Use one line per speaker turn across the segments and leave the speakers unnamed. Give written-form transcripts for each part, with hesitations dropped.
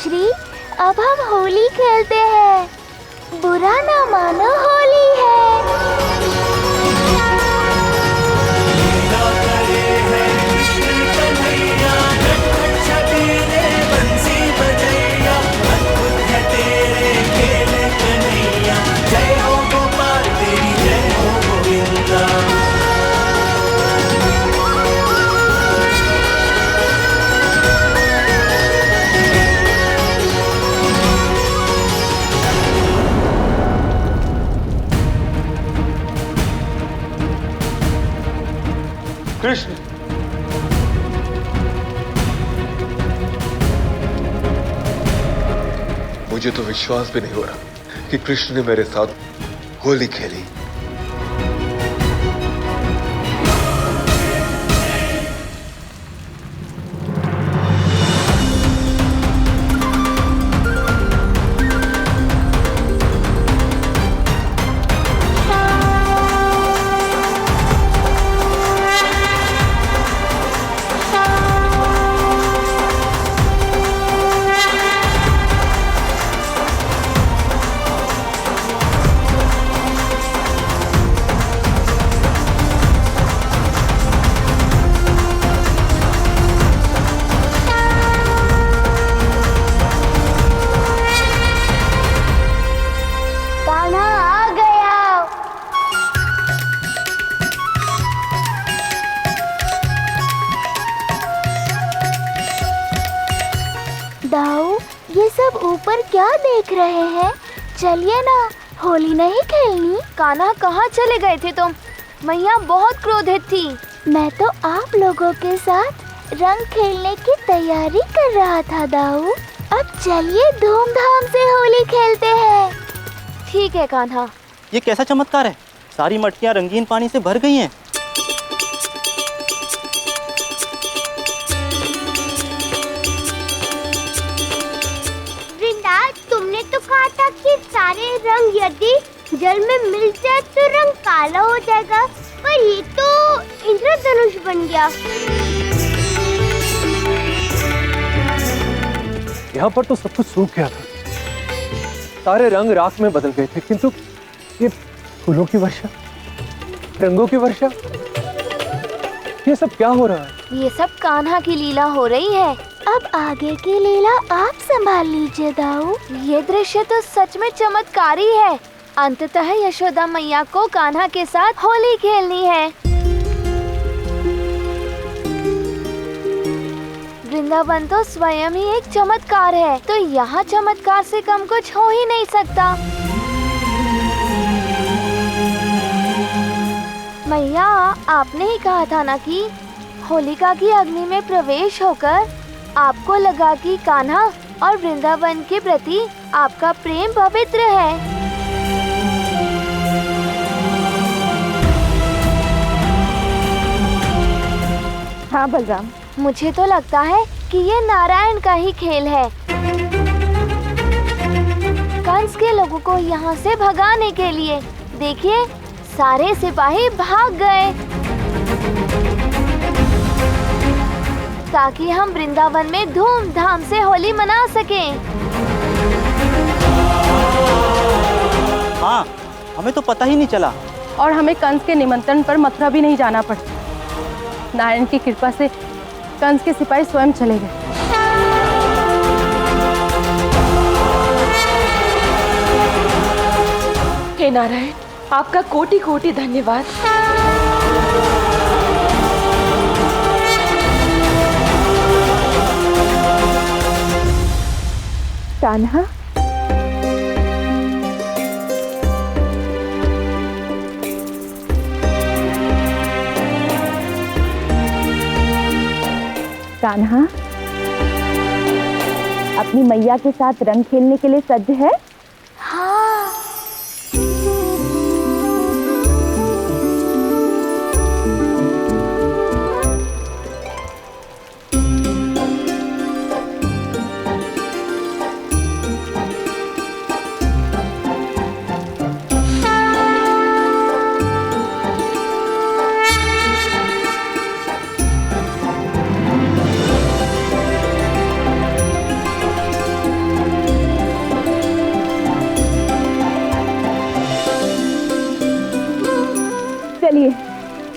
श्री, अब हम होली खेलते हैं। बुरा ना मानो, होली है।
कृष्ण, मुझे तो विश्वास भी नहीं हो रहा कि कृष्ण ने मेरे साथ होली खेली। दाऊ, ये सब ऊपर क्या देख रहे हैं? चलिए ना, होली नहीं खेलनी।
कान्हा, कहाँ चले गए थे तुम? मैया बहुत क्रोधित थी।
मैं तो आप लोगों के साथ रंग खेलने की तैयारी कर रहा था दाऊ। अब चलिए धूमधाम से होली खेलते हैं।
ठीक है कान्हा।
ये कैसा चमत्कार है? सारी मटकियाँ रंगीन पानी से भर गई हैं।
तुमने तो कहा था कि सारे रंग यदि जल में मिल जाए तो रंग काला हो जाएगा, पर ये तो इंद्रधनुष बन गया।
यहाँ पर तो सब कुछ सूख गया था, सारे रंग राख में बदल गए थे, किंतु ये फूलों की वर्षा, रंगों की वर्षा, ये सब क्या हो रहा है?
ये सब कान्हा की लीला हो रही है।
अब आगे की लीला आप संभाल लीजिए दाऊ।
ये दृश्य तो सच में चमत्कारी है। अंततः यशोदा मैया को कान्हा के साथ होली खेलनी है। वृंदावन तो स्वयं ही एक चमत्कार है, तो यहाँ चमत्कार से कम कुछ हो ही नहीं सकता। मैया, आपने ही कहा था ना कि होलिका की अग्नि में प्रवेश होकर आपको लगा कि कान्हा और वृंदावन के प्रति आपका प्रेम पवित्र है।
हाँ बलराम,
मुझे तो लगता है कि ये नारायण का ही खेल है। कंस के लोगों को यहाँ से भगाने के लिए देखिए, सारे सिपाही भाग गए ताकि हम वृंदावन में धूमधाम से होली मना सकें।
हाँ, हमें तो पता ही नहीं चला।
और हमें कंस के निमंत्रण पर मथुरा भी नहीं जाना पड़ा। नारायण की कृपा से कंस के सिपाही स्वयं चले गए।
हे नारायण, आपका कोटि कोटि धन्यवाद।
कान्हा, कान्हा, अपनी मैया के साथ रंग खेलने के लिए सज्ज है?
हाँ।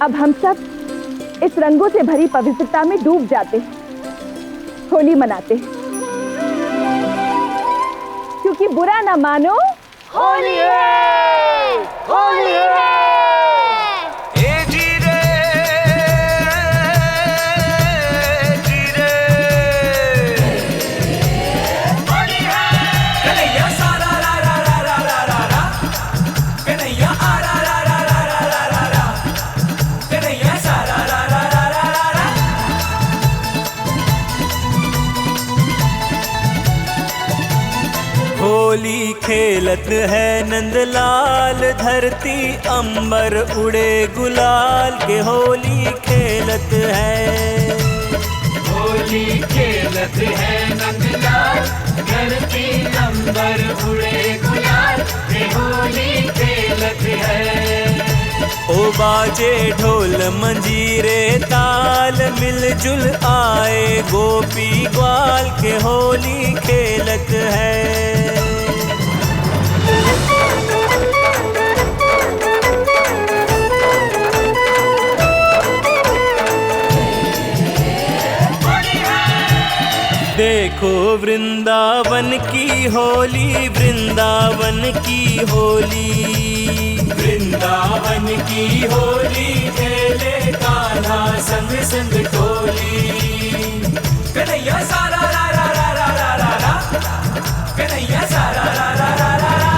अब हम सब इस रंगों से भरी पवित्रता में डूब जाते हैं, होली मनाते हैं, क्योंकि बुरा ना मानो
होली है, होली है।
होली खेलत है नंदलाल, धरती अंबर उड़े गुलाल के होली खेलत है।
होली खेलत है नंदलाल, धरती अंबर उड़े गुलाल के होली खेलत है।
ओ बाजे ढोल मंजीरे ताल, मिलजुल आए गोपी ग्वाल के होली खेलत है। देखो वृंदावन की होली, वृंदावन की होली, वृंदावन की होली खेले कान्हा संग संग टोली। कन्हैया सारा रा रा रा रा रा रा रा, कन्हैया सारा रा रा रा रा रा।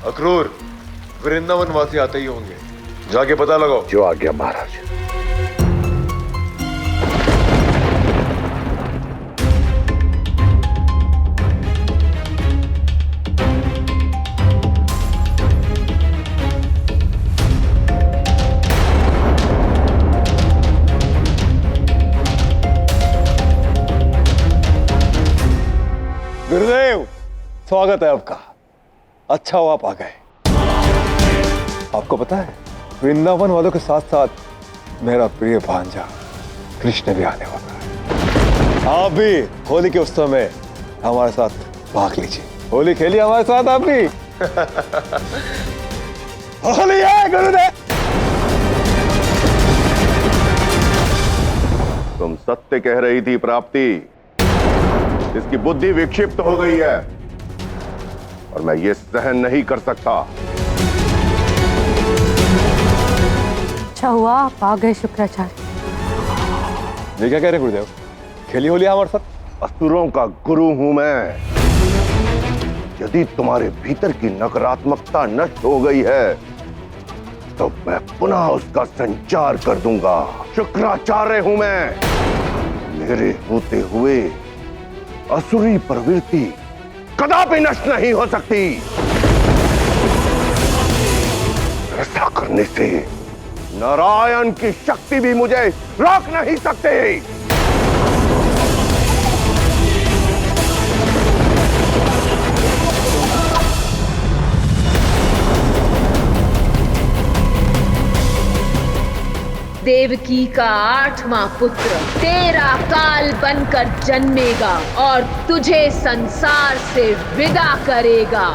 अक्रूर, वृंदावन वासी आते ही होंगे, जाके पता लगाओ।
जो आ गया महाराज।
गुरुदेव, स्वागत है आपका। अच्छा हो आप आ गए। आपको पता है, वृंदावन वालों के साथ साथ मेरा प्रिय भांजा कृष्ण भी आने वाला है। आप भी होली के उत्सव में हमारे साथ भाग लीजिए, होली खेलिए हमारे साथ आप भी। होली है गुरुदेव।
तुम सत्य कह रही थी प्राप्ति, इसकी बुद्धि विक्षिप्त हो गई है और मैं ये सहन नहीं कर सकता।
अच्छा हुआ आप आ गए शुक्राचार्य।
ये क्या कह रहे गुरुदेव, खेली होली हमारे साथ?
असुरों का गुरु हूं मैं। यदि तुम्हारे भीतर की नकारात्मकता नष्ट हो गई है तो मैं पुनः उसका संचार कर दूंगा। शुक्राचार्य हूं मैं। मेरे होते हुए असुरी प्रवृत्ति कदापि नष्ट नहीं हो सकती। ऐसा करने से नारायण की शक्ति भी मुझे रोक नहीं सकती।
देवकी का 8वां पुत्र तेरा काल बनकर जन्मेगा और तुझे संसार से विदा करेगा।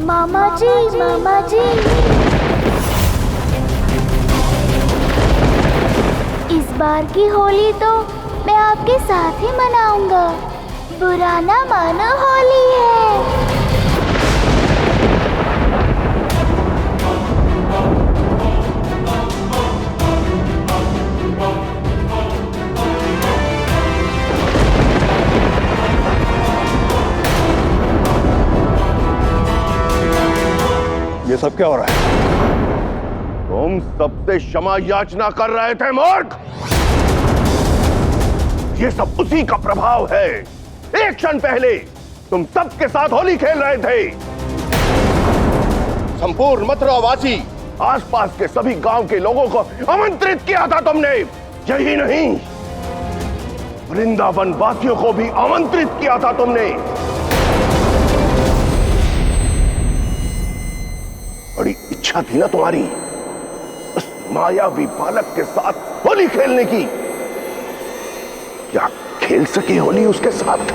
मामा जी, मामा जी, इस बार की होली तो मैं आपके साथ ही मनाऊंगा। बुरा ना मानो, होली है।
ये सब क्या हो रहा है?
तुम सबसे क्षमा याचना कर रहे थे मूर्ख। ये सब उसी का प्रभाव है। एक क्षण पहले तुम सबके साथ होली खेल रहे थे। संपूर्ण मथुरावासी, आसपास के सभी गांव के लोगों को आमंत्रित किया था तुमने। यही नहीं, वृंदावन वासियों को भी आमंत्रित किया था तुमने। बड़ी इच्छा थी ना तुम्हारी उस मायावी बालक के साथ होली खेलने की। क्या खेल सकी होली उसके साथ?